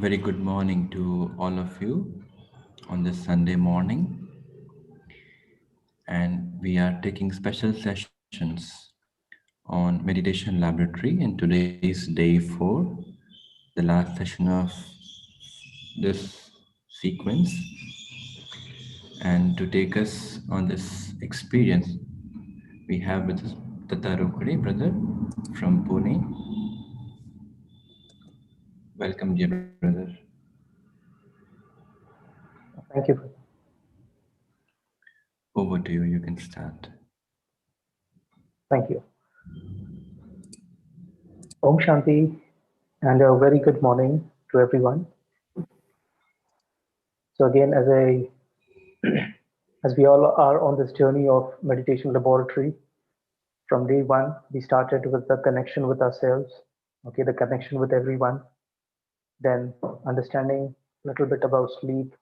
very good morning to all of you on this Sunday morning. And we are taking special sessions on Meditation Laboratory. And today is day 4, the last session of this sequence. And to take us on this experience, we have with us Datta Rokade, brother from Pune. Welcome, dear brother. Thank you. Over to you, you can start. Thank you. Om Shanti and a very good morning to everyone. So again, as we all are on this journey of meditation laboratory, from day one, we started with the connection with ourselves, okay, the connection with everyone, then understanding a little bit about sleep.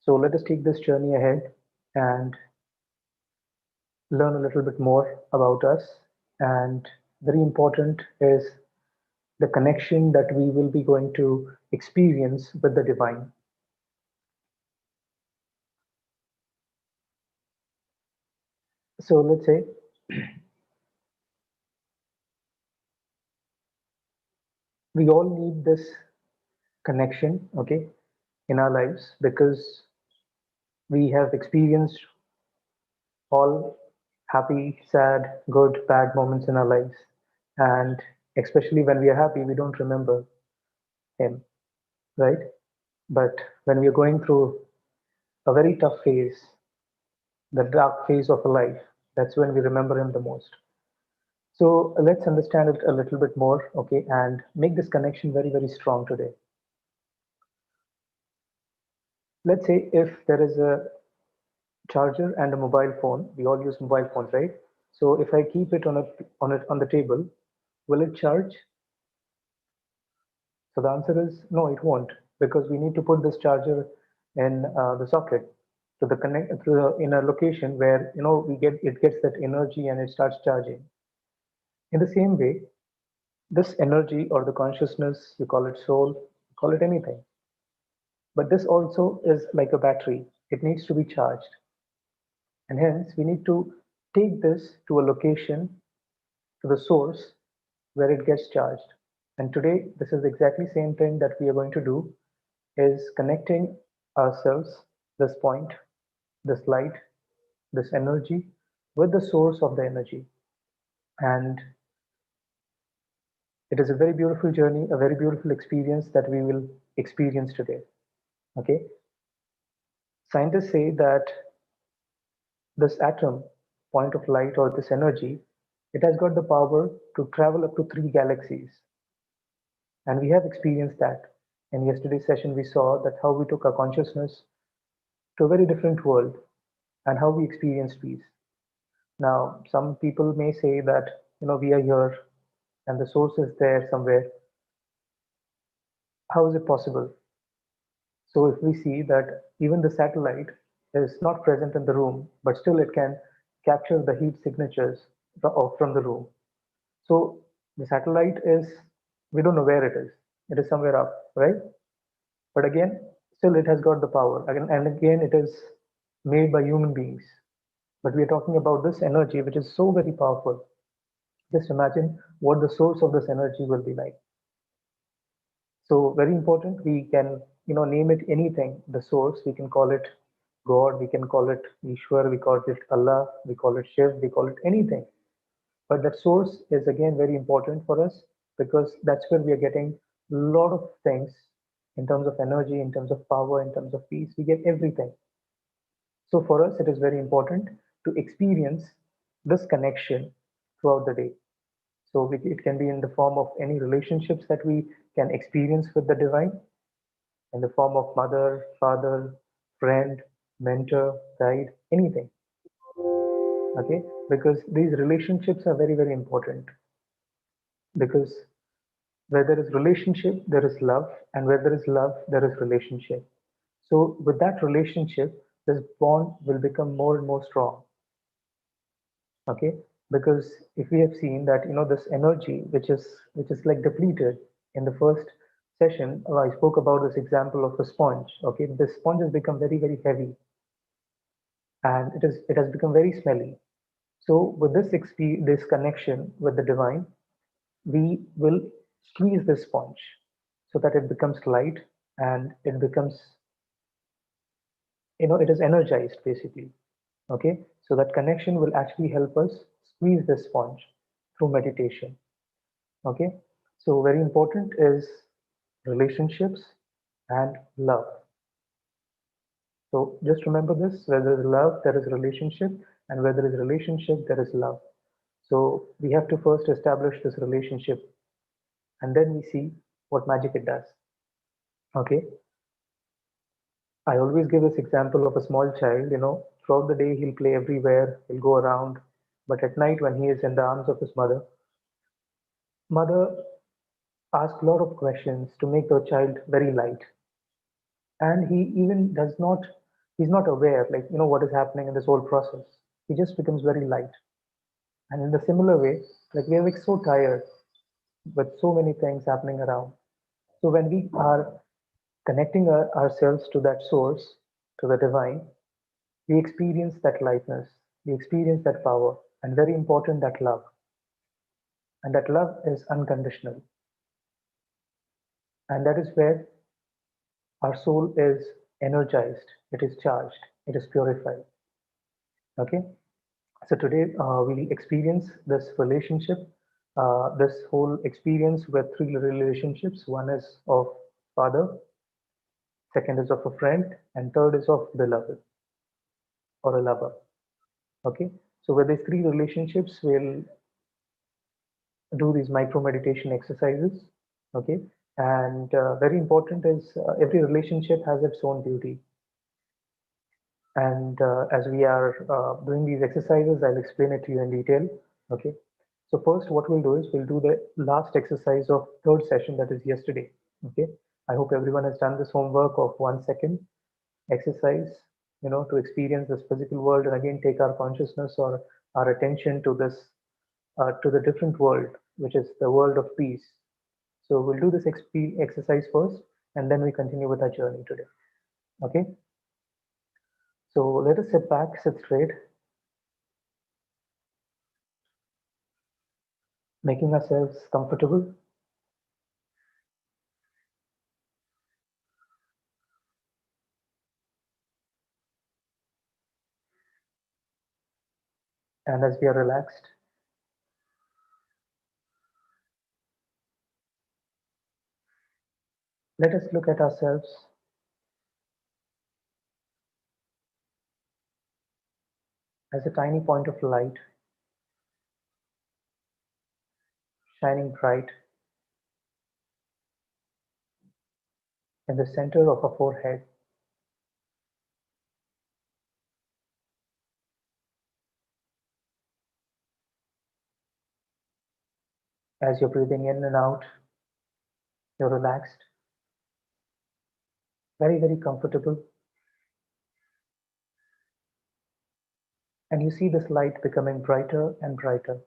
So let us take this journey ahead and learn a little bit more about us. And very important is the connection that we will be going to experience with the divine. So let's say we all need this connection, okay, in our lives because we have experienced all happy, sad, good, bad moments in our lives. And especially when we are happy, we don't remember him, right? But when we are going through a very tough phase, the dark phase of a life, that's when we remember him the most. So let's understand it a little bit more, okay, and make this connection very, very strong today. Let's say if there is a charger and a mobile phone, we all use mobile phones, right? So if I keep it on the table, will it charge? So the answer is no, it won't, because we need to put this charger in the socket to the connect to the in a location where we get it gets that energy and it starts charging. In the same way, this energy or the consciousness, you call it soul, you call it anything, but this also is like a battery. It needs to be charged, and hence we need to take this to a location, to the source where it gets charged. And today, this is exactly same thing that we are going to do, is connecting ourselves, this point, this light, this energy, with the source of the energy. And it is a very beautiful journey, a very beautiful experience that we will experience today. Okay. Scientists say that this atom, point of light or this energy, it has got the power to travel up to 3 galaxies. And we have experienced that. In yesterday's session, we saw that how we took our consciousness to a very different world and how we experienced peace. Now, some people may say that, we are here and the source is there somewhere. How is it possible? So if we see that even the satellite is not present in the room, but still it can capture the heat signatures from the room. So the satellite is, we don't know where it is. It is somewhere up, right? But again, still it has got the power. Again, and again, it is made by human beings. But we are talking about this energy, which is so very powerful. Just imagine what the source of this energy will be like. So very important, we can, name it anything, the source, we can call it God, we can call it Ishwar, we call it Allah, we call it Shiv, we call it anything. But that source is again very important for us because that's where we are getting a lot of things in terms of energy, in terms of power, in terms of peace. We get everything. So for us, it is very important to experience this connection throughout the day. So it can be in the form of any relationships that we can experience with the divine, in the form of mother, father, friend, mentor, guide, anything. Okay, because these relationships are very, very important. Because where there is relationship, there is love, and where there is love, there is relationship. So with that relationship, this bond will become more and more strong. Okay, because if we have seen that this energy which is like depleted in the first session, I spoke about this example of a sponge. Okay, this sponge has become very, very heavy, and it has become very smelly. So with this connection with the divine, we will squeeze this sponge so that it becomes light and it becomes, it is energized basically. Okay, so that connection will actually help us squeeze this sponge through meditation. Okay, so very important is relationships and love. So just remember this: where there is love, there is relationship, and where there is relationship, there is love. So we have to first establish this relationship, and then we see what magic it does. Okay, I always give this example of a small child. Throughout the day he'll play everywhere, he'll go around, but at night when he is in the arms of his mother asks a lot of questions to make the child very light, and he even does not he's not aware, like, what is happening in this whole process. He just becomes very light. And in the similar way, like, we are like so tired with so many things happening around. So when we are connecting ourselves to that source, to the divine, we experience that lightness, we experience that power, and very important, that love. And that love is unconditional. And that is where our soul is energized, it is charged, it is purified. Okay, so today we experience this relationship, this whole experience with three relationships. One is of father, second is of a friend, and third is of beloved or a lover. Okay, so with these three relationships, we'll do these micro meditation exercises. Okay, and very important is every relationship has its own beauty. And as we are doing these exercises, I'll explain it to you in detail. Okay. So first, what we'll do is we'll do the last exercise of third session, that is yesterday. Okay. I hope everyone has done this homework of 1 second exercise, to experience this physical world and again take our consciousness or our attention to this, to the different world, which is the world of peace. So we'll do this exercise first, and then we continue with our journey today. Okay. So let us sit back, sit straight, making ourselves comfortable. And as we are relaxed, let us look at ourselves as a tiny point of light shining bright in the center of our forehead. As you're breathing in and out, you're relaxed, very, very comfortable, and you see this light becoming brighter and brighter.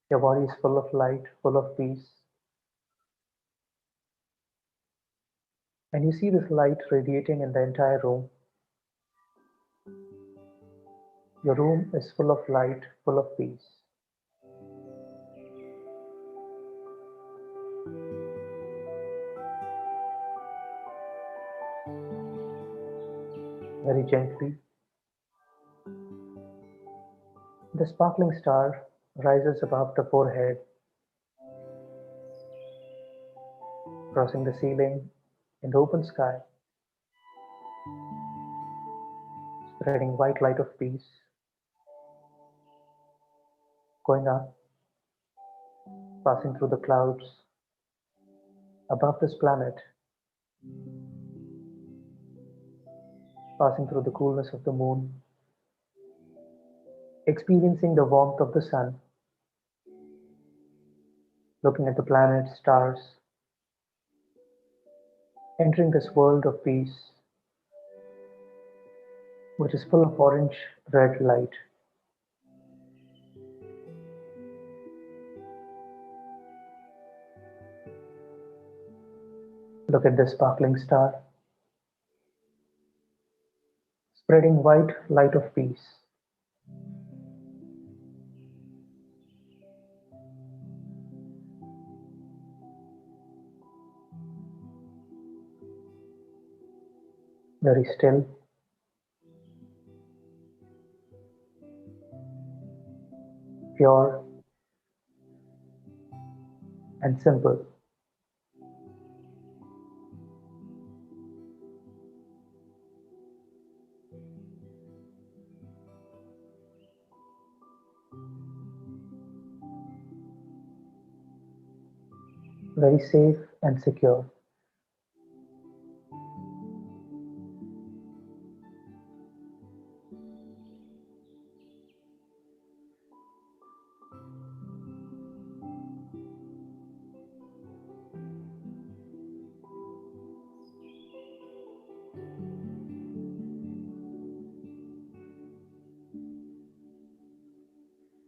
Your body is full of light, full of peace, and you see this light radiating in the entire room. Your room is full of light, full of peace. Very gently, the sparkling star rises above the forehead, crossing the ceiling in the open sky, spreading white light of peace, going up, passing through the clouds above this planet, passing through the coolness of the moon, experiencing the warmth of the sun, looking at the planets, stars, entering this world of peace, which is full of orange red light. Look at this sparkling star, spreading white light of peace. Very still, pure, and simple. Very safe and secure.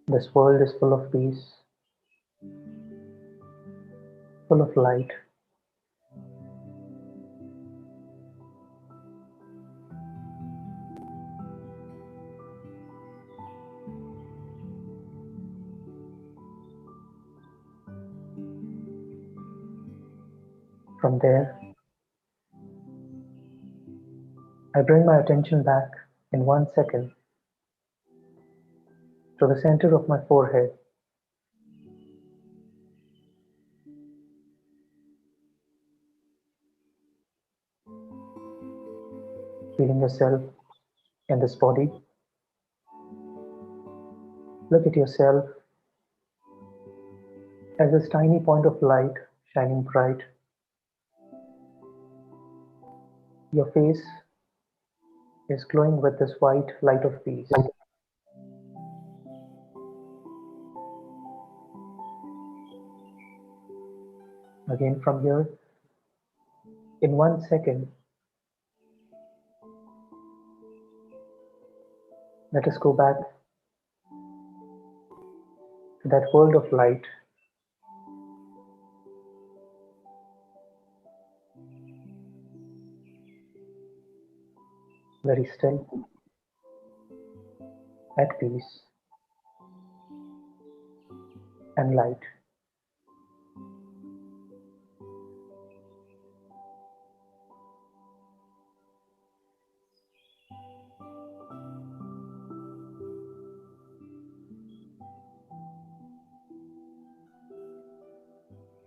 This world is full of peace, full of light. From there, I bring my attention back in 1 second to the center of my forehead, feeling yourself in this body. Look at yourself as this tiny point of light shining bright. Your face is glowing with this white light of peace. Again, from here, in 1 second, let us go back to that world of light, very still, at peace, and light.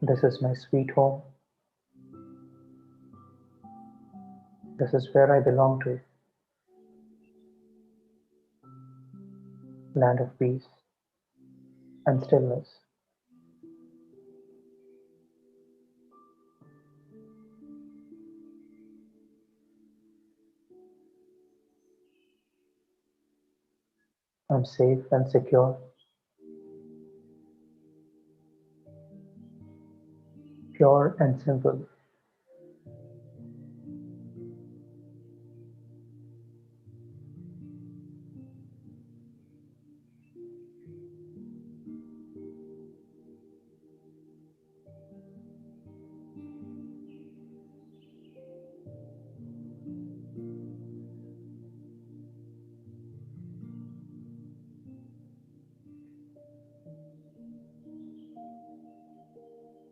This is my sweet home. This is where I belong to, land of peace and stillness. I'm safe and secure, pure and simple.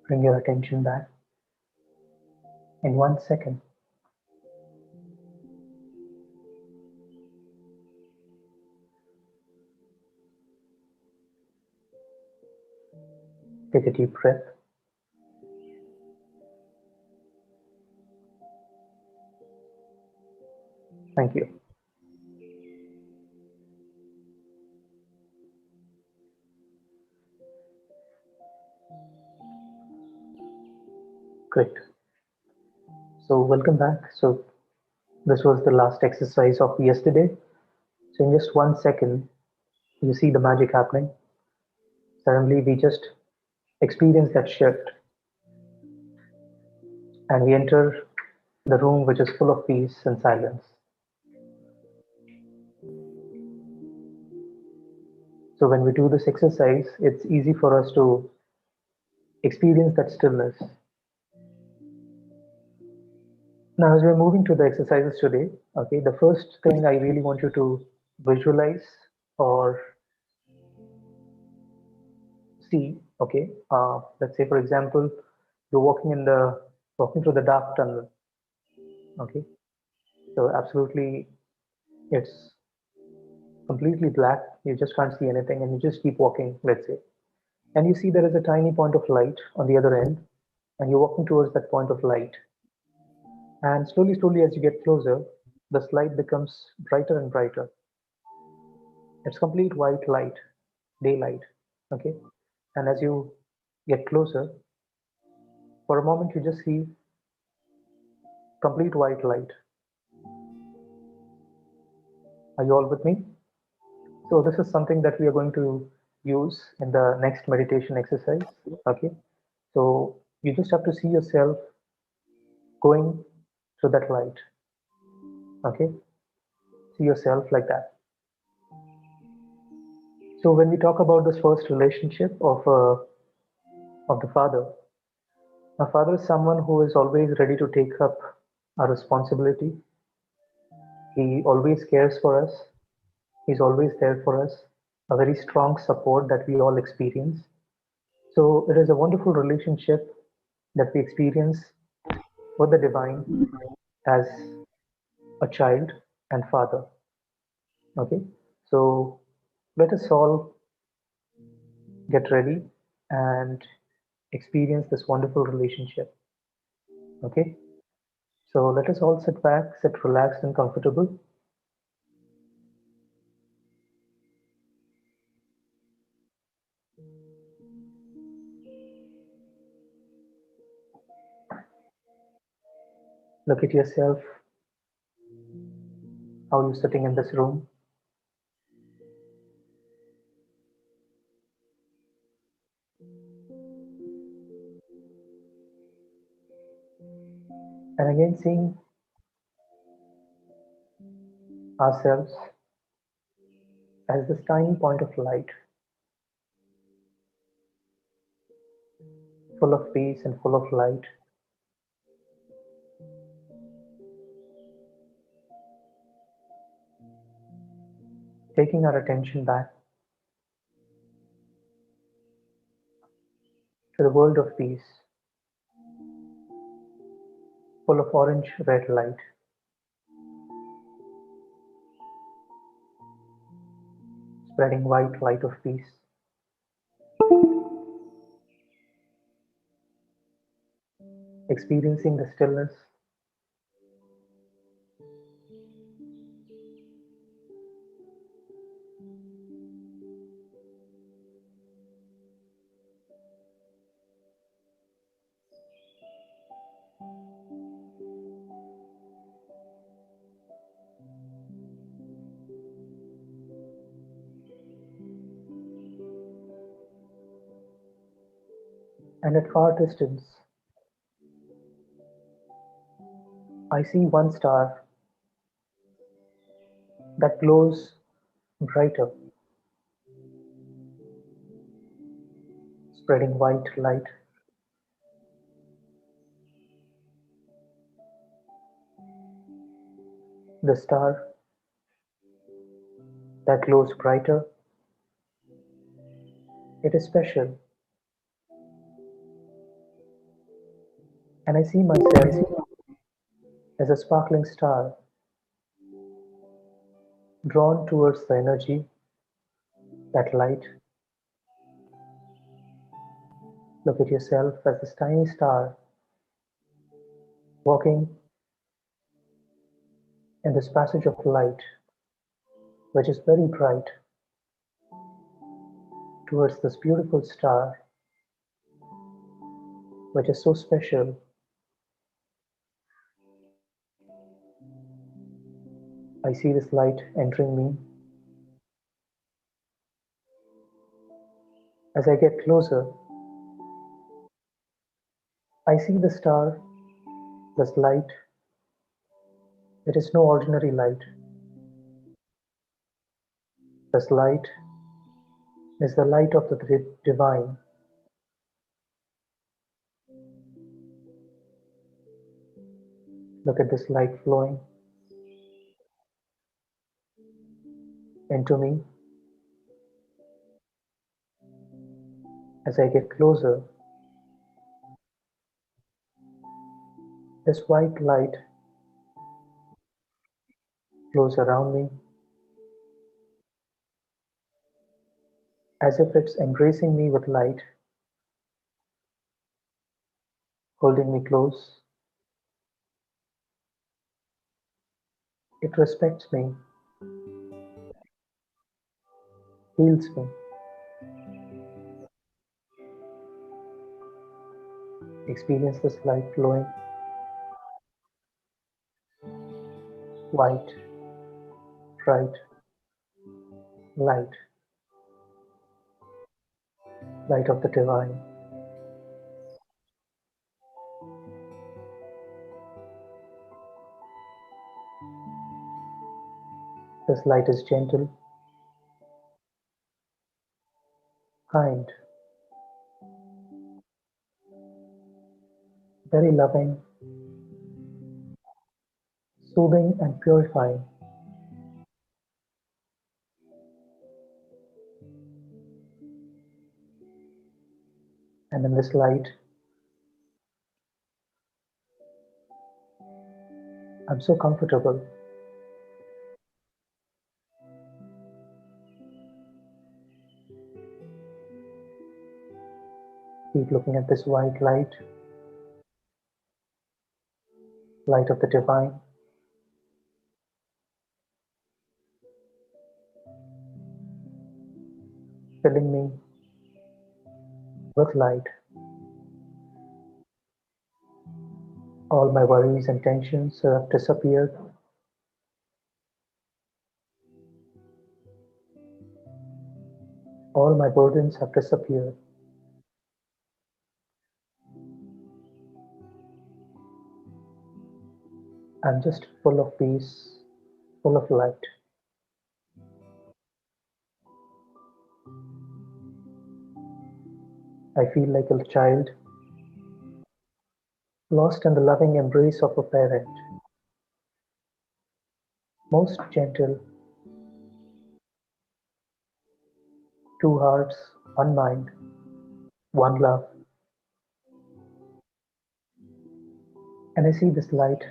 Bring your attention back in 1 second. Take a deep breath. Thank you. Great. So, welcome back. So, this was the last exercise of yesterday. So, in just 1 second, you see the magic happening. Suddenly, we just experience that shift and we enter the room which is full of peace and silence. So, when we do this exercise, it's easy for us to experience that stillness. Now, as we're moving to the exercises today, okay, the first thing I really want you to visualize or see, okay, let's say for example, you're walking through the dark tunnel, okay, so absolutely it's completely black, you just can't see anything, and you just keep walking, let's say, and you see there is a tiny point of light on the other end, and you're walking towards that point of light, and slowly, slowly, as you get closer, this light becomes brighter and brighter. It's complete white light, daylight, okay, and as you get closer, for a moment, you just see complete white light. Are you all with me? So this is something that we are going to use in the next meditation exercise. Okay. So you just have to see yourself going through that light. Okay. See yourself like that. So when we talk about this first relationship of the father, a father is someone who is always ready to take up a responsibility. He always cares for us. He's always there for us. A very strong support that we all experience. So it is a wonderful relationship that we experience with the divine as a child and father. Okay, so let us all get ready and experience this wonderful relationship. Okay, so let us all sit back, sit relaxed and comfortable. Look at yourself, how you're sitting in this room, and again seeing ourselves as this tiny point of light, full of peace and full of light, taking our attention back to the world of peace, full of orange red light, spreading white light of peace, experiencing the stillness, and at far distance, I see one star that glows brighter, spreading white light. The star that glows brighter, it is special, and I see myself as a sparkling star drawn towards the energy, that light. Look at yourself as this tiny star walking in this passage of light, which is very bright, towards this beautiful star, which is so special. I see this light entering me. As I get closer, I see the star, this light. It is no ordinary light. This light is the light of the divine. Look at this light flowing into me. As I get closer, this white light flows around me as if it's embracing me with light, holding me close. It respects me, heals me. Experience this light flowing, white, bright, light, light of the divine. This light is gentle, kind, very loving, soothing, and purifying. And in this light, I'm so comfortable. Keep looking at this white light, light of the divine, filling me with light. All my worries and tensions have disappeared. All my burdens have disappeared. I'm just full of peace, full of light. I feel like a child lost in the loving embrace of a parent, most gentle, two hearts, one mind, one love. And I see this light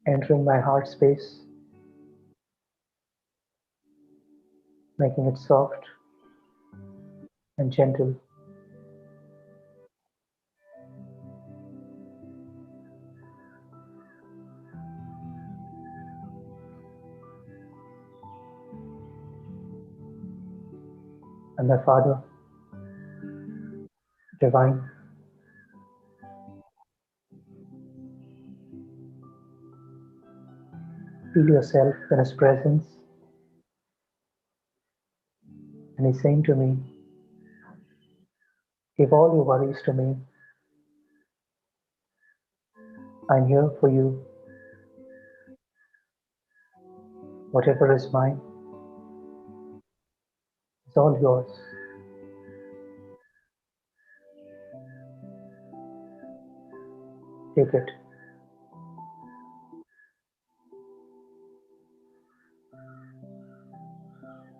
entering my heart space, making it soft and gentle. And my Father, divine, feel yourself in His presence. And He's saying to me, give all your worries to me. I'm here for you. Whatever is mine is all yours. Take it.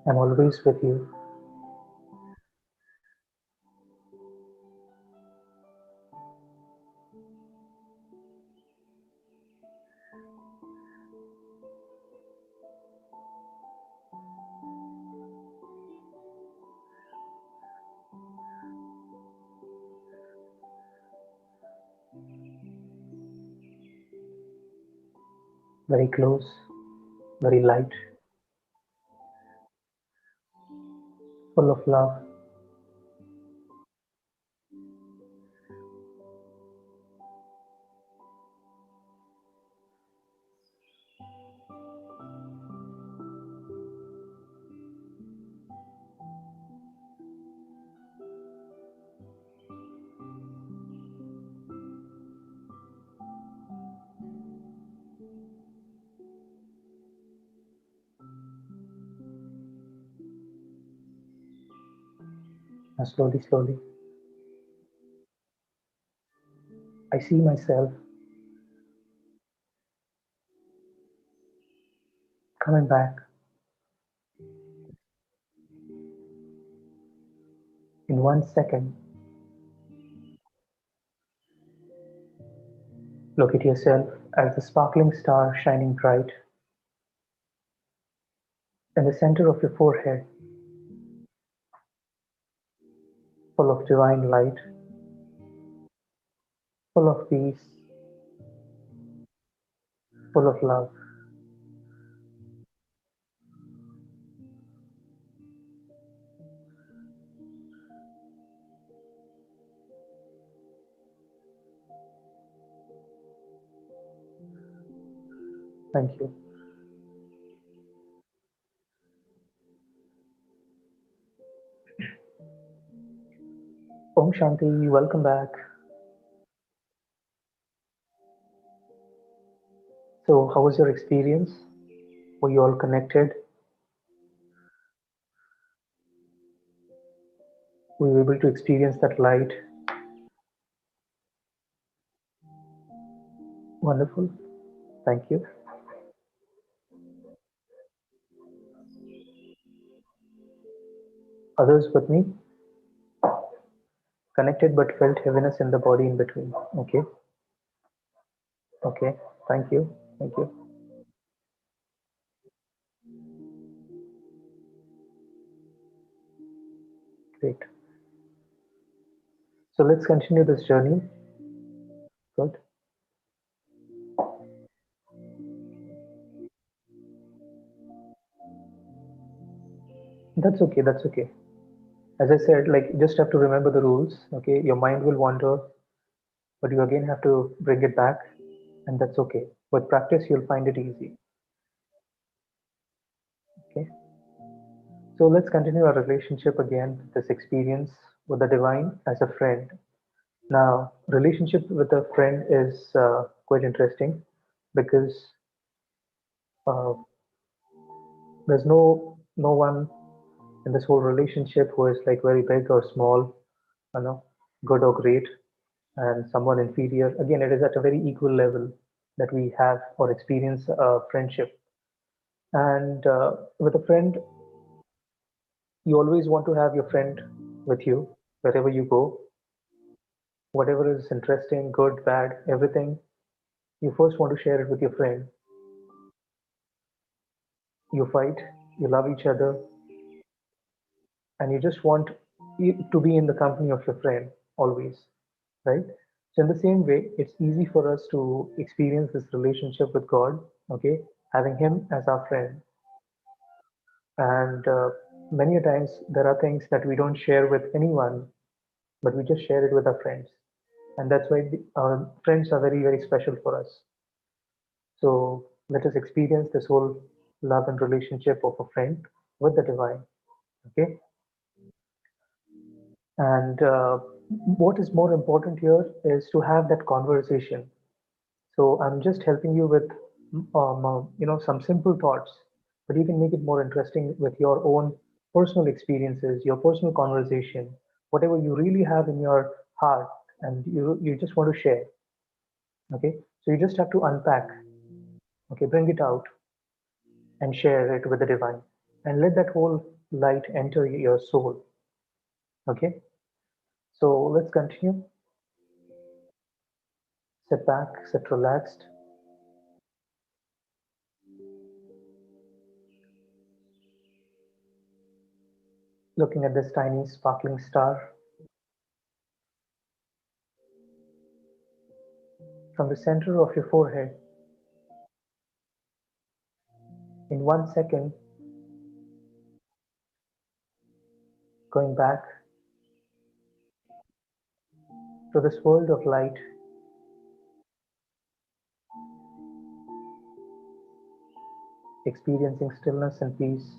I'm always with you. Very close, very light, full of love. And slowly, slowly, I see myself Coming back in 1 second, look at yourself as the sparkling star shining bright in the center of your forehead, full of divine light, full of peace, full of love. Thank you. Om Shanti, welcome back. So, how was your experience? Were you all connected? Were you able to experience that light? Wonderful. Thank you. Others with me? Connected but felt heaviness in the body in between. Okay. Okay. Thank you. Thank you. Great. So let's continue this journey. Good. That's okay. That's okay. As I said, like, you just have to remember the rules. Okay. Your mind will wander, but you again have to bring it back, and that's okay. With practice, you'll find it easy. Okay. So let's continue our relationship again, this experience with the divine as a friend. Now, relationship with a friend is quite interesting because uh, there's no one in this whole relationship who is like very big or small, you know, good or great, and someone inferior. Again, it is at a very equal level that we have or experience friendship. And with a friend, you always want to have your friend with you wherever you go, whatever is interesting, good, bad, everything. You first want to share it with your friend. You fight, you love each other, and you just want to be in the company of your friend always, right? So, in the same way, it's easy for us to experience this relationship with God, okay, having Him as our friend. And many a times there are things that we don't share with anyone, but we just share it with our friends. And that's why our friends are very, very special for us. So, let us experience this whole love and relationship of a friend with the divine, okay? And what is more important here is to have that conversation. So I'm just helping you with, some simple thoughts, but you can make it more interesting with your own personal experiences, your personal conversation, whatever you really have in your heart, and you just want to share. Okay, so you just have to unpack. Okay, bring it out and share it with the divine, and let that whole light enter your soul. Okay, so let's continue. Sit back, sit relaxed, looking at this tiny sparkling star from the center of your forehead. In 1 second, going back to this world of light, experiencing stillness and peace,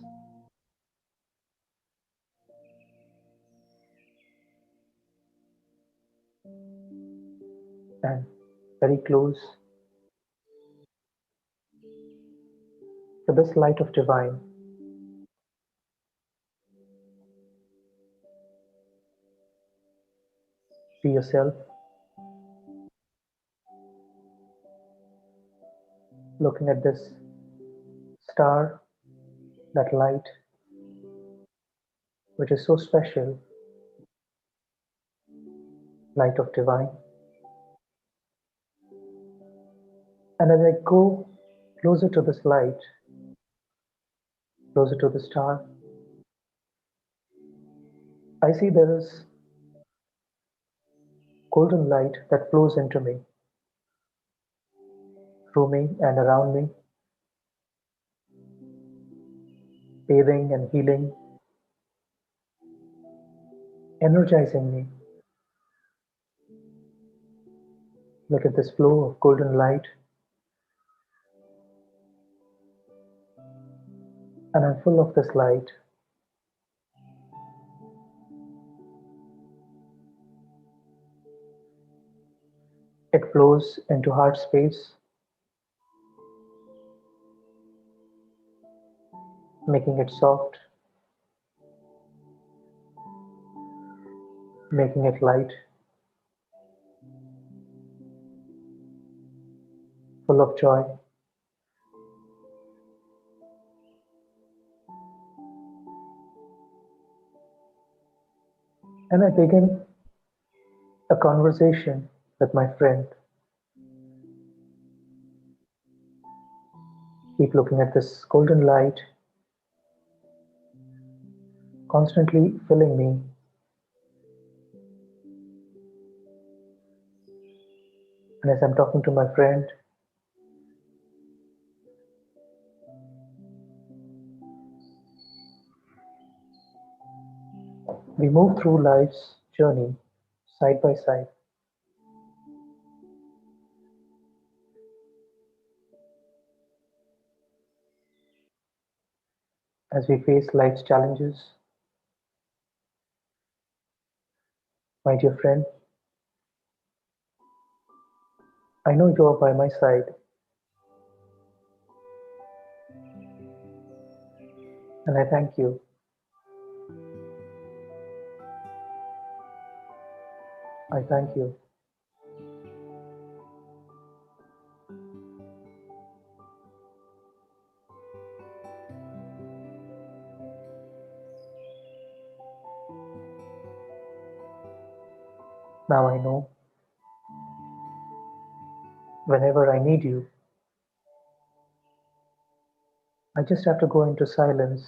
and very close to this light of divine. See yourself looking at this star that light which is so special, light of divine. And as I go closer to this light, closer to the star, I see there is golden light that flows into me, through me and around me, bathing and healing, energizing me. Look at this flow of golden light, and I'm full of this light. It flows into heart space, making it soft, making it light, full of joy. And I begin a conversation with my friend. Keep looking at this golden light, constantly filling me. And as I'm talking to my friend, we move through life's journey side by side as we face life's challenges. My dear friend, I know you are by my side, and I thank you. I thank you. Now I know whenever I need you, I just have to go into silence,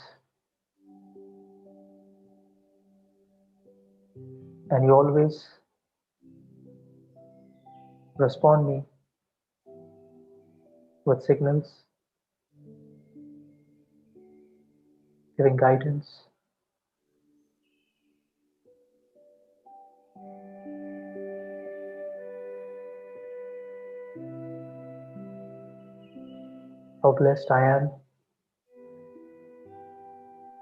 and you always respond me with signals, giving guidance. How blessed I am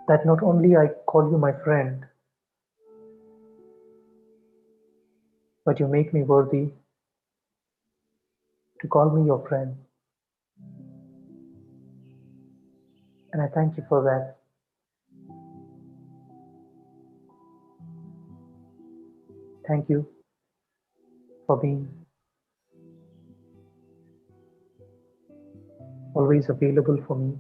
that not only I call you my friend, but you make me worthy to call me your friend. And I thank you for that. Thank you for being always available for me.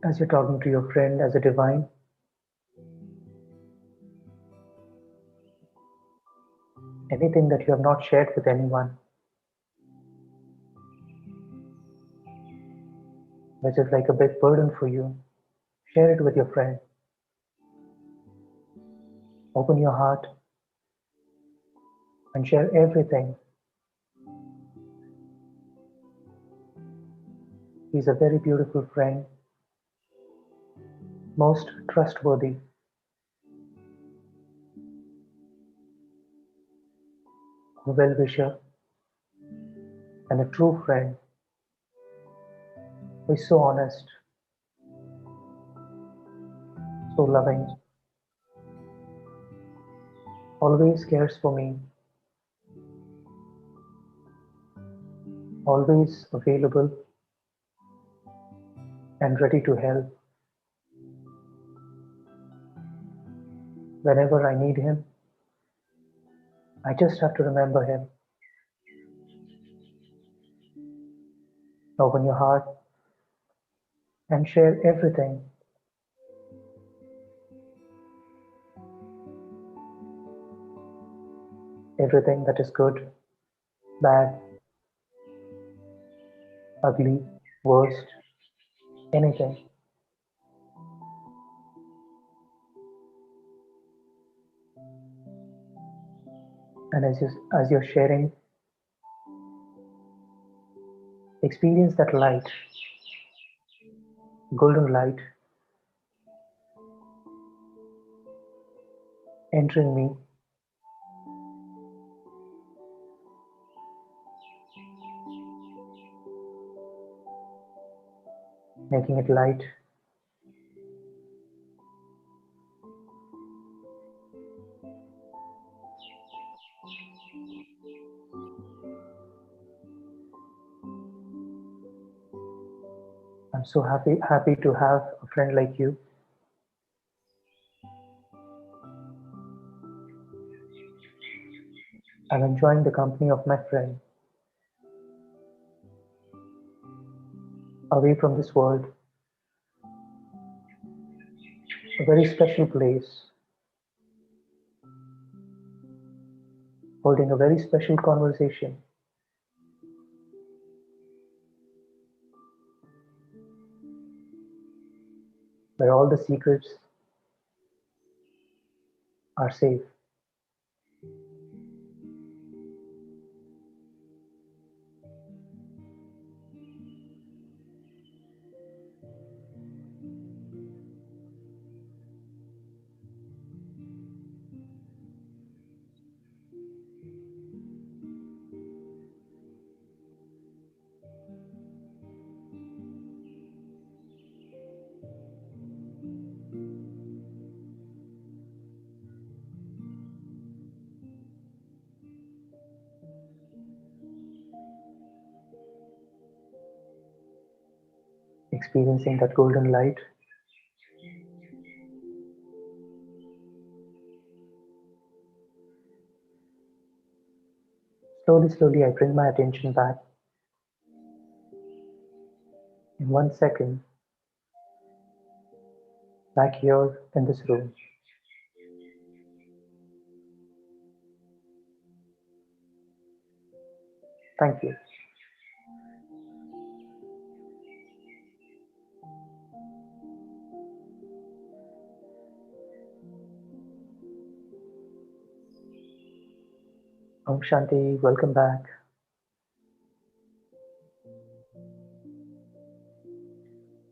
As you're talking to your friend as a divine, anything that you have not shared with anyone, which is like a big burden for you, share it with your friend. Open your heart and share everything. He's a very beautiful friend, most trustworthy, a well wisher, and a true friend who is so honest, so loving, always cares for me, always available and ready to help whenever I need him. I just have to remember him. Open your heart and share everything, everything that is good, bad, ugly, worst, anything. And as you're sharing, experience that light, golden light entering me, making it light. I'm so happy to have a friend like you. I'm enjoying the company of my friend away from this world, a very special place, holding a very special conversation where all the secrets are safe. Experiencing that golden light, slowly, I bring my attention back in 1 second, back here in this room. Thank you. Om Shanti, welcome back.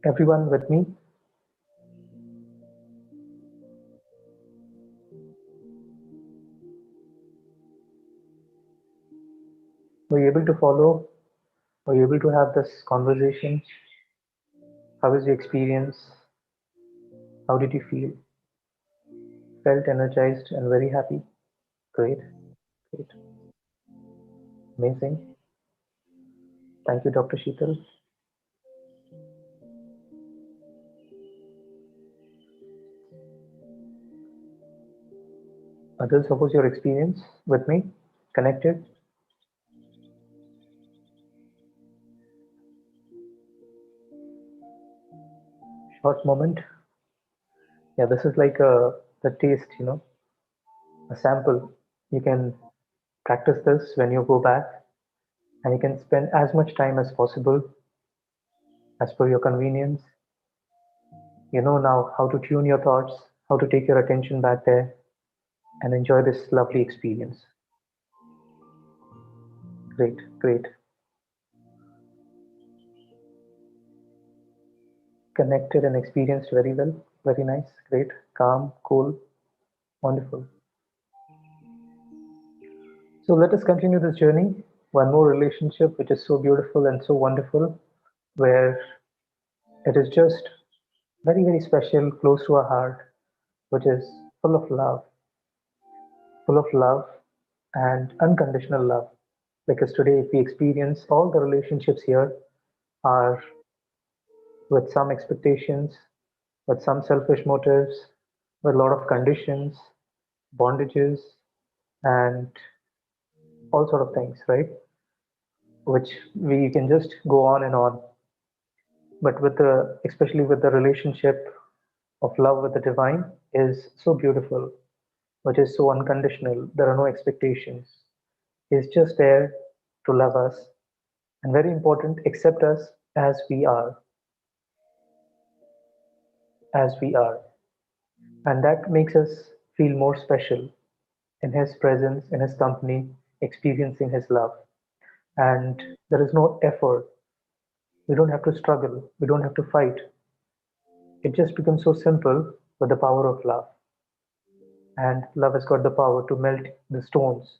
Everyone with me? Were you able to follow? Were you able to have this conversation? How was your experience? How did you feel? Felt energized and very happy? Great, great, amazing. Thank you, Dr. Sheetal. Others, how was your experience with me? Connected? Short moment. Yeah, this is like the taste, a sample. You can practice this when you go back, and you can spend as much time as possible as per your convenience. You know now how to tune your thoughts, how to take your attention back there and enjoy this lovely experience. Great, great. Connected and experienced very well. Very nice, great, calm, cool, wonderful. So let us continue this journey. One more relationship which is so beautiful and so wonderful, where it is just very, very special, close to our heart, which is full of love and unconditional love. Because today, if we experience all the relationships here are with some expectations, with some selfish motives, with a lot of conditions, bondages, and all sort of things, right? which we can just go on and on. But with the, especially with the relationship of love with the divine, is so beautiful, which is so unconditional. There are no expectations. He's just there to love us, and very important, accept us as we are, as we are. And that makes us feel more special in his presence, in his company, experiencing his love. And there is no effort. We don't have to struggle. We don't have to fight. It just becomes so simple with the power of love. And love has got the power to melt the stones.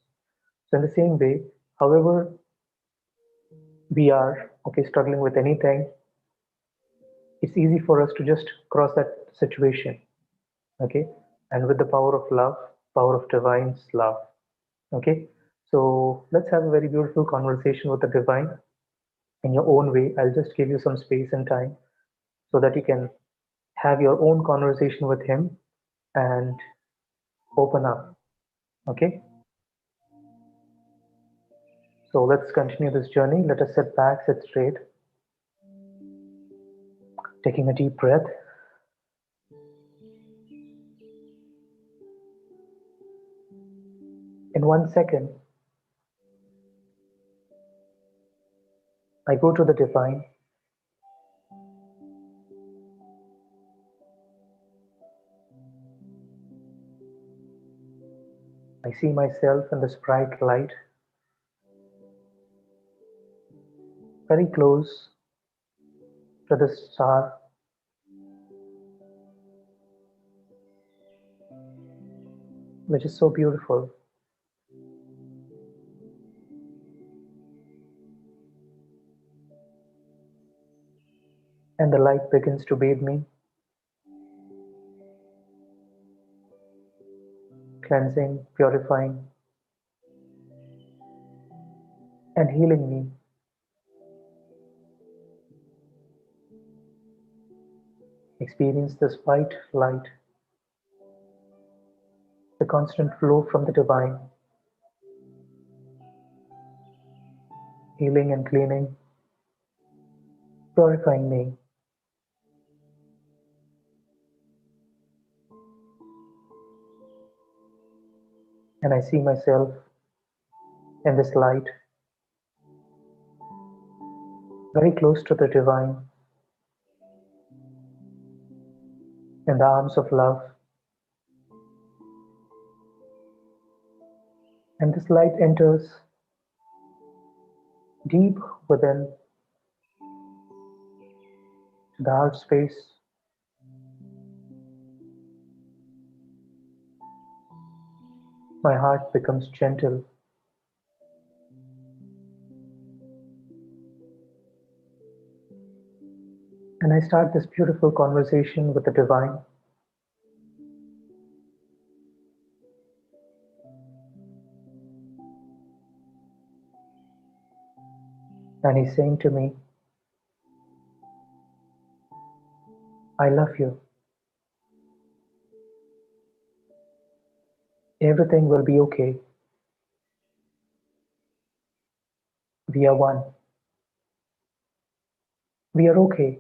So in the same way, however we are okay struggling with anything, it's easy for us to just cross that situation. Okay, and with the power of love, power of divine's love. Okay, so let's have a very beautiful conversation with the divine in your own way. I'll just give you some space and time so that you can have your own conversation with him and open up. Okay, so let's continue this journey. Let us sit back, sit straight, taking a deep breath. In 1 second, I go to the divine. I see myself in this bright light, very close to the star, which is so beautiful. And the light begins to bathe me, cleansing, purifying, and healing me. Experience this white light, the constant flow from the divine, healing and cleaning, purifying me. And I see myself in this light, very close to the divine, in the arms of love. And this light enters deep within the heart space. My heart becomes gentle, and I start this beautiful conversation with the divine. And he's saying to me, I love you. Everything will be okay. We are one. We are okay.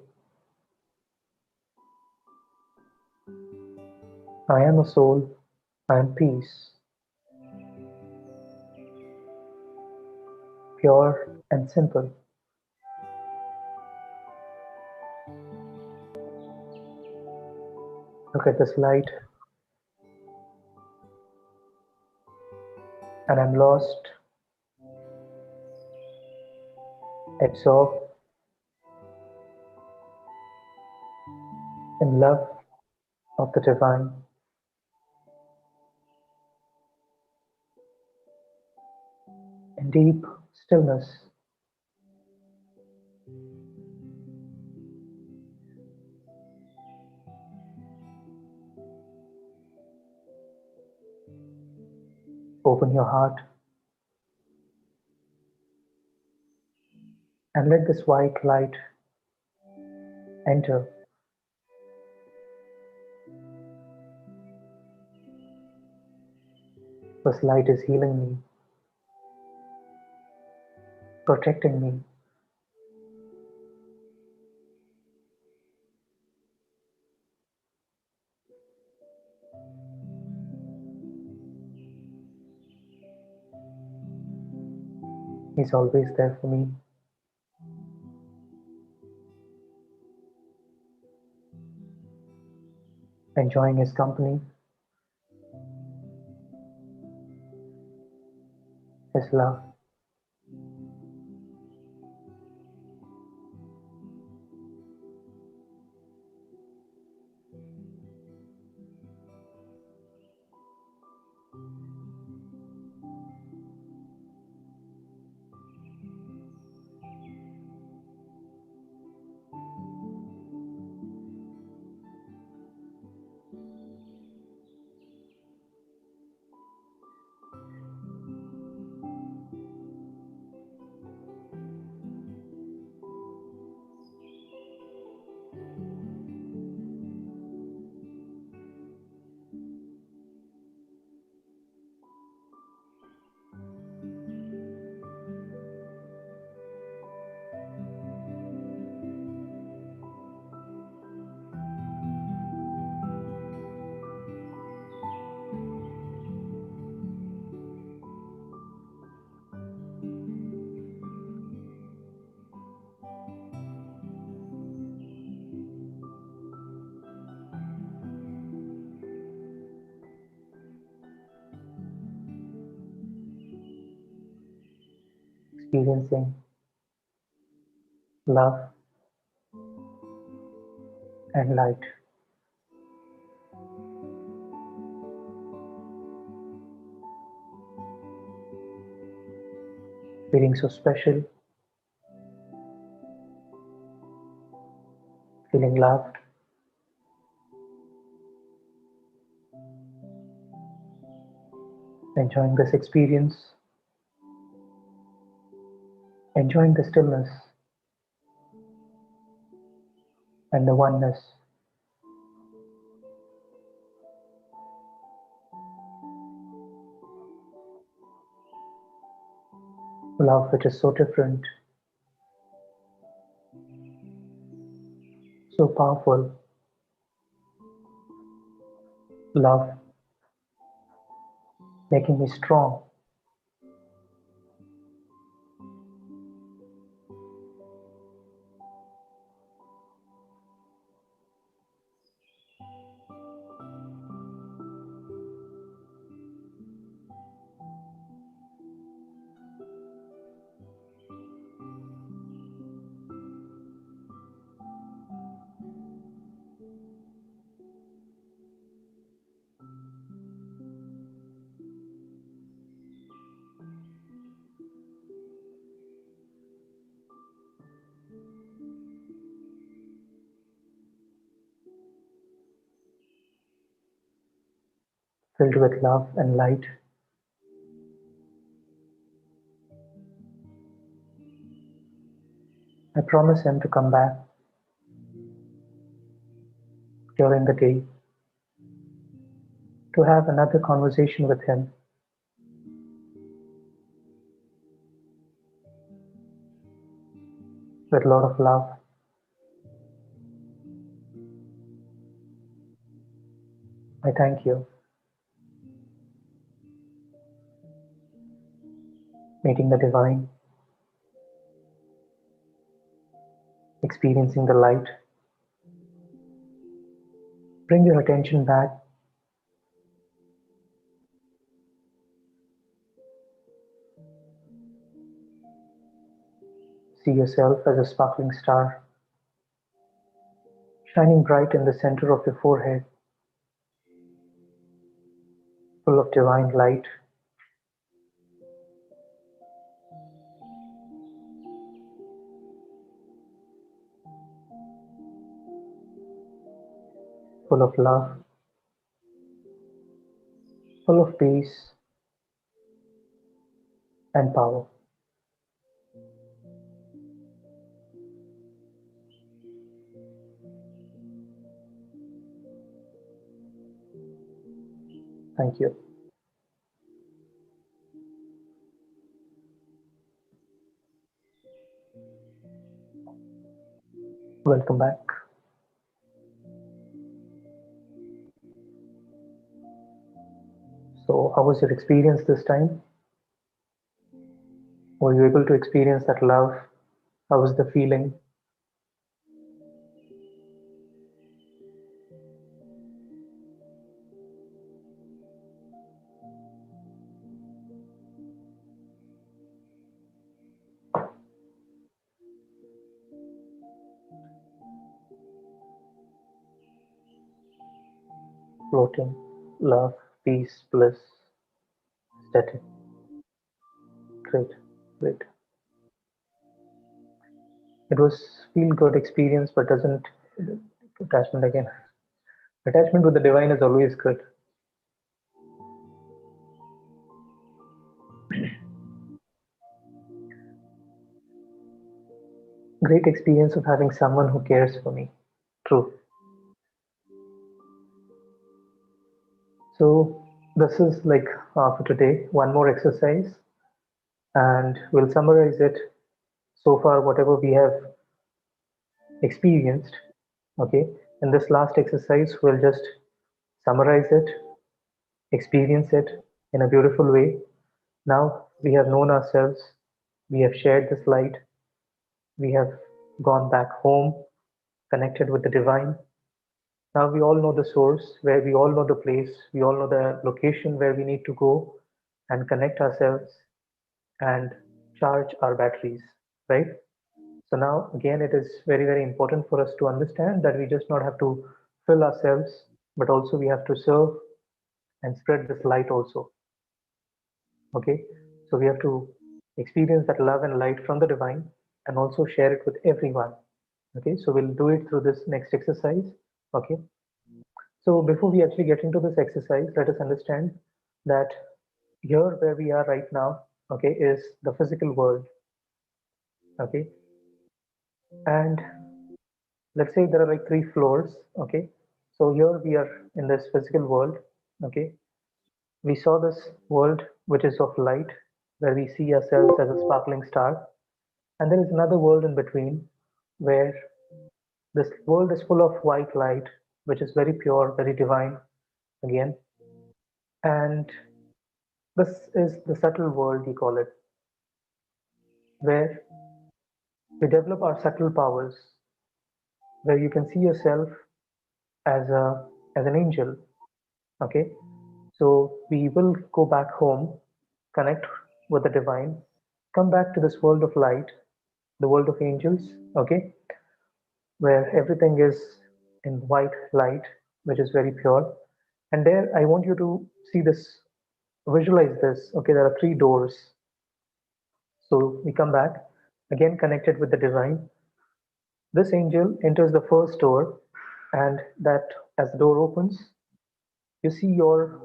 I am a soul. I am peace, pure and simple. Look at this light, and I'm lost, absorbed in love of the divine, in deep stillness. Open your heart and let this white light enter. This light is healing me. protecting me. He's always there for me, enjoying his company, his love. Experiencing love and light, feeling so special, feeling loved, enjoying this experience, enjoying the stillness and the oneness, love which is so different, so powerful, love making me strong, filled with love and light. I promise him to come back during the day to have another conversation with him with a lot of love. I thank you. Meeting the divine, experiencing the light. Bring your attention back. See yourself as a sparkling star, shining bright in the center of your forehead, full of divine light, full of love, full of peace and power. Thank you. Welcome back. So, how was your experience this time? Were you able to experience that love? How was the feeling? Floating, love, peace, bliss, static. Great, great. It was feel good experience, but doesn't attachment again. Attachment with the divine is always good. Great experience of having someone who cares for me. True. So this is like for today. One more exercise, and we'll summarize it so far. Whatever we have experienced. Okay. In this last exercise, we'll just summarize it, experience it in a beautiful way. Now we have known ourselves. We have shared this light. We have gone back home, connected with the divine. Now we all know the source, where we all know the place, we all know the location where we need to go and connect ourselves and charge our batteries, right? So now again, it is very, very important for us to understand that we just not have to fill ourselves, but also we have to serve and spread this light also. Okay. So we have to experience that love and light from the divine and also share it with everyone. Okay. So we'll do it through this next exercise. Okay. So before we actually get into this exercise, let us understand that here where we are right now, okay, is the physical world. Okay. And let's say there are like three floors. Okay. So here we are in this physical world. Okay. We saw this world which is of light, where we see ourselves as a sparkling star. And there is another world in between where this world is full of white light, which is very pure, very divine again. And this is the subtle world, we call it, where we develop our subtle powers, where you can see yourself as an angel. Okay, so we will go back home, connect with the divine, come back to this world of light, the world of angels. Okay, where everything is in white light, which is very pure. And there, I want you to see this, visualize this. Okay, there are three doors. So we come back, again connected with the divine. This angel enters the first door, and that as the door opens, you see your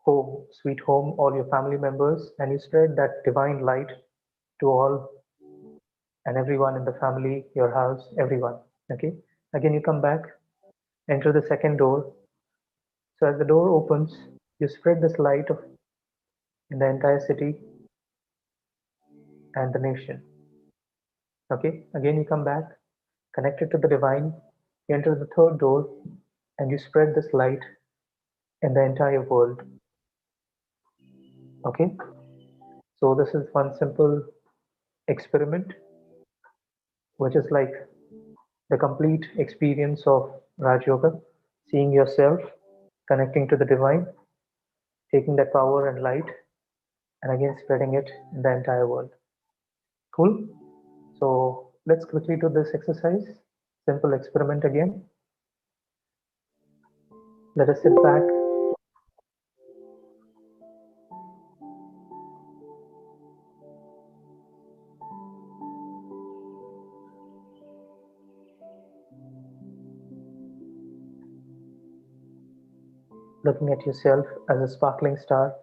home, sweet home, all your family members, and you spread that divine light to all and everyone in the family, your house, everyone. Okay. Again, you come back, enter the second door. So as the door opens, you spread this light of in the entire city and the nation. Okay. Again, you come back, connected to the divine. You enter the third door, and you spread this light in the entire world. Okay. So this is one simple experiment, which is like the complete experience of Raj Yoga, seeing yourself, connecting to the divine, taking that power and light, and again spreading it in the entire world. Cool. So let's quickly do this exercise. Simple experiment again. Let us sit back, looking at yourself as a sparkling star,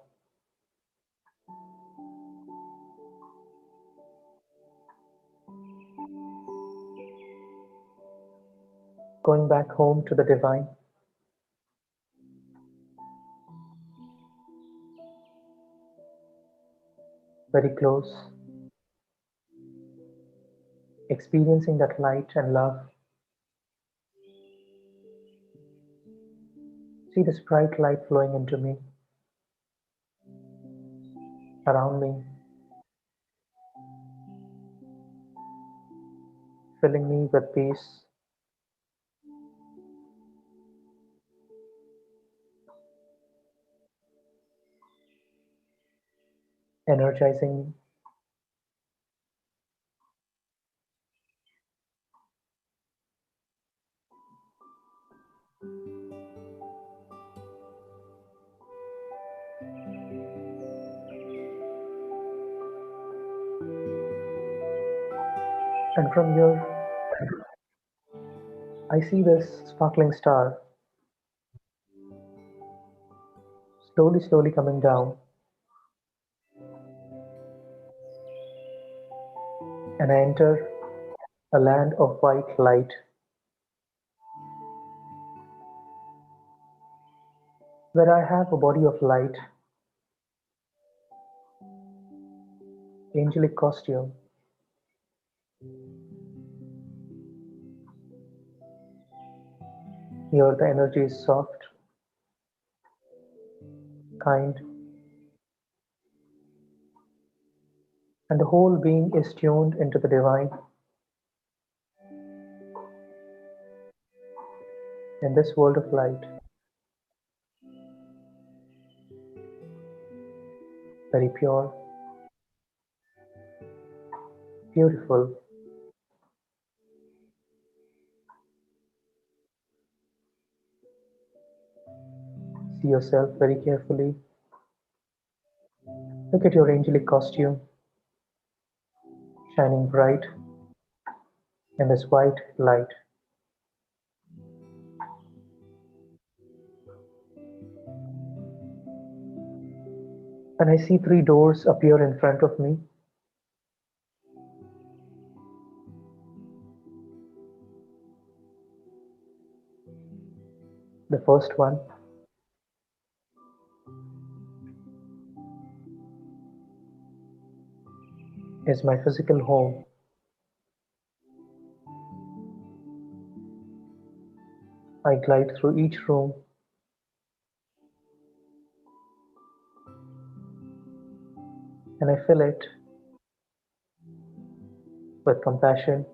going back home to the divine, very close, experiencing that light and love, See this bright light flowing into me, around me, filling me with peace, energizing me. And from here, I see this sparkling star slowly coming down, and I enter a land of white light where I have a body of light, angelic costume. Here the energy is soft, kind, and the whole being is tuned into the divine. In this world of light, very pure, beautiful. See yourself very carefully. Look at your angelic costume shining bright in this white light. And I see three doors appear in front of me. The first one is my physical home. I glide through each room and I fill it with compassion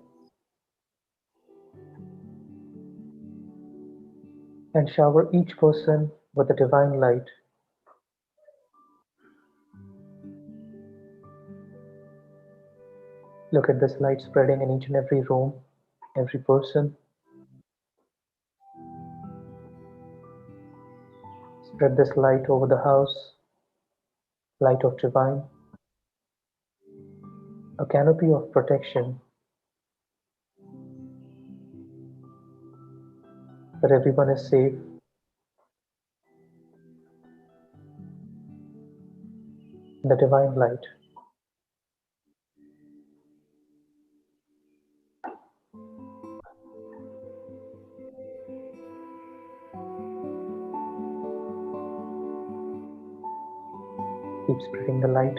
and shower each person with the divine light. Look at this light spreading in each and every room, every person. Spread this light over the house, light of divine, a canopy of protection that everyone is safe. The divine light keeps spreading the light,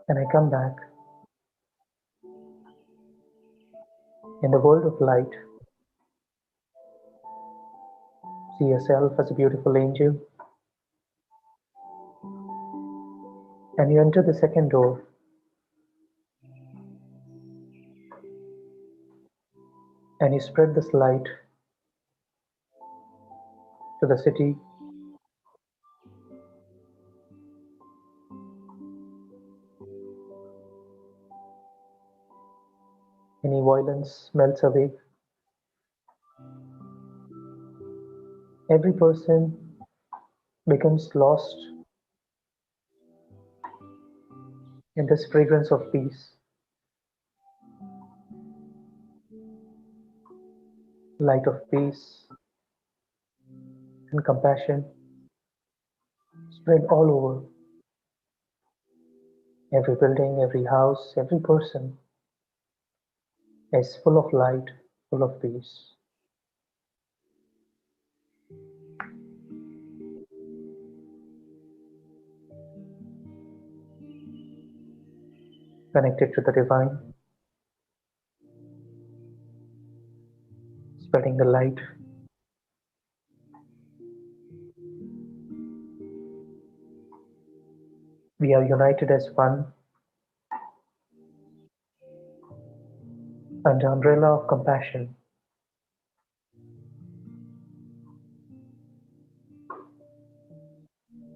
and I come back. In the world of light, see yourself as a beautiful angel, and you enter the second door, and you spread this light to the city. Any violence melts away. Every person becomes lost in this fragrance of peace, light of peace and compassion spread all over. Every building, every house, every person is full of light, full of peace. connected to the divine, spreading the light. We are united as one under umbrella of compassion,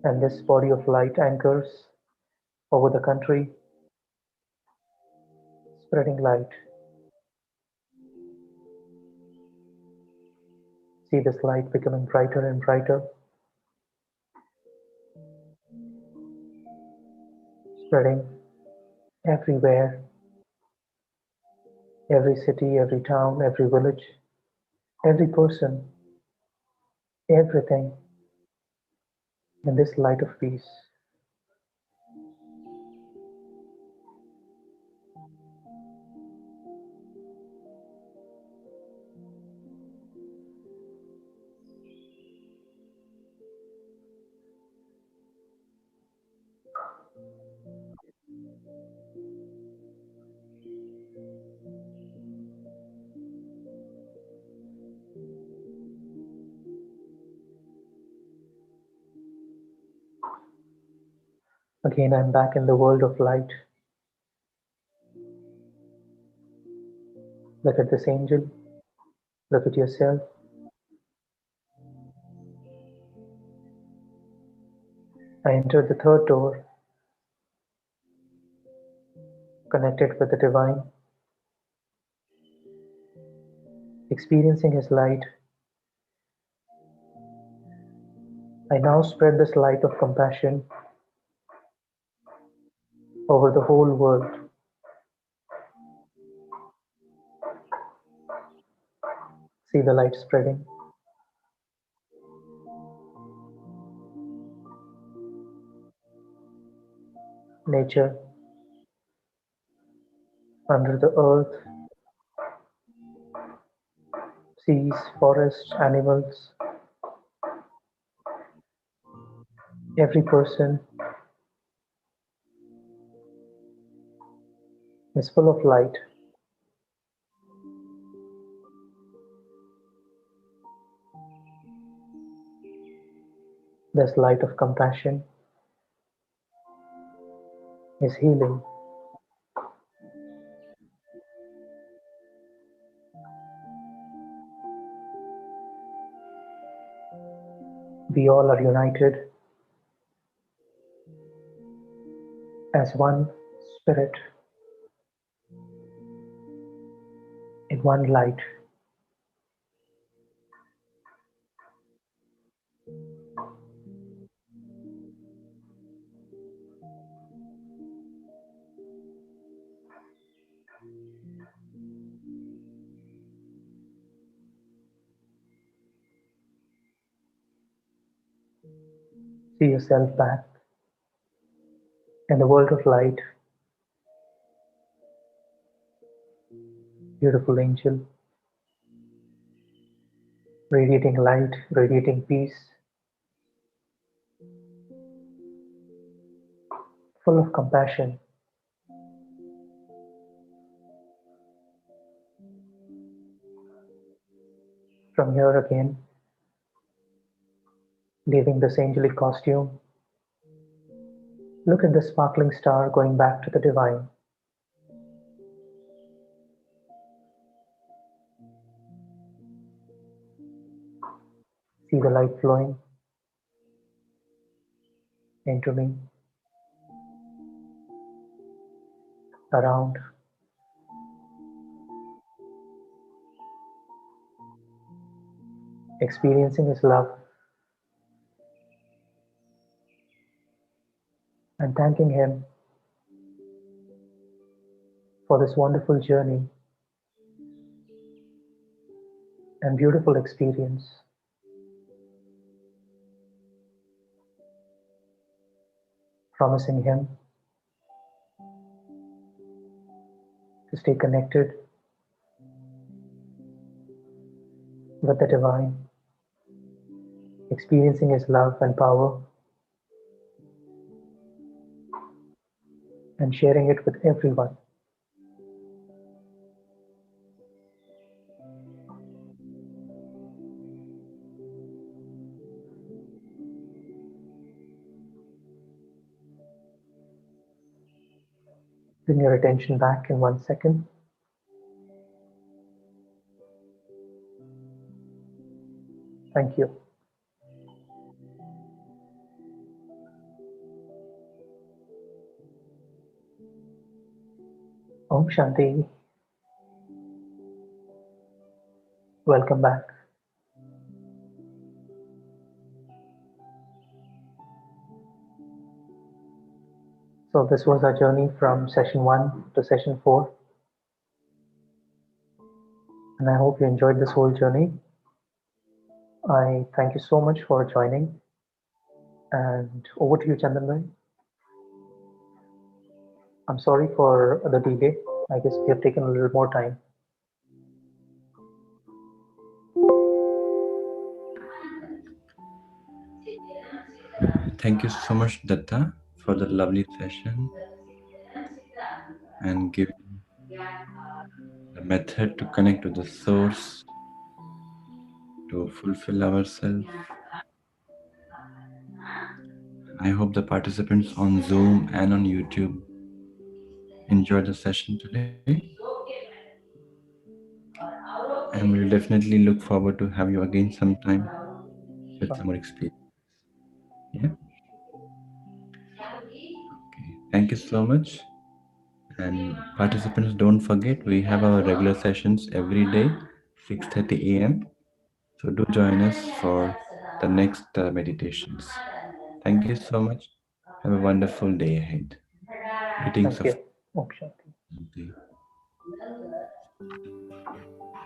and this body of light anchors over the country, spreading light. See this light becoming brighter and brighter, spreading everywhere, every city, every town, every village, every person, everything in this light of peace. Again, I'm back in the world of light. Look at this angel, look at yourself. I entered the third door, connected with the divine, experiencing his light. I now spread this light of compassion over the whole world. See the light spreading. Nature, under the earth, seas, forests, animals, every person is full of light. This light of compassion is healing. We all are united as one spirit in one light. See yourself back in the world of light, beautiful angel, radiating light, radiating peace, full of compassion. From here again, leaving this angelic costume, look at the sparkling star going back to the divine. See the light flowing into me, around, experiencing his love and thanking him for this wonderful journey and beautiful experience, promising him to stay connected with the divine, experiencing his love and power, and sharing it with everyone. Bring your attention back in 1 second. Thank you. Om Shanti. Welcome back. So, this was our journey from session 1 to session 4, and I hope you enjoyed this whole journey. I thank you so much for joining, and over to you, Chandanbhai. I'm sorry for the delay. I guess we have taken a little more time. Thank you so much, Datta, for the lovely session and giving the method to connect to the source to fulfill ourselves. I hope the participants on Zoom and on YouTube enjoyed the session today, and we'll definitely look forward to have you again sometime with Sure. some more experience. Yeah. Okay. Thank you so much. And participants, don't forget we have our regular sessions every day, 6:30 a.m. So do join us for the next meditations. Thank you so much. Have a wonderful day ahead. Greetings Thank of you. Om Shanti. Shanti.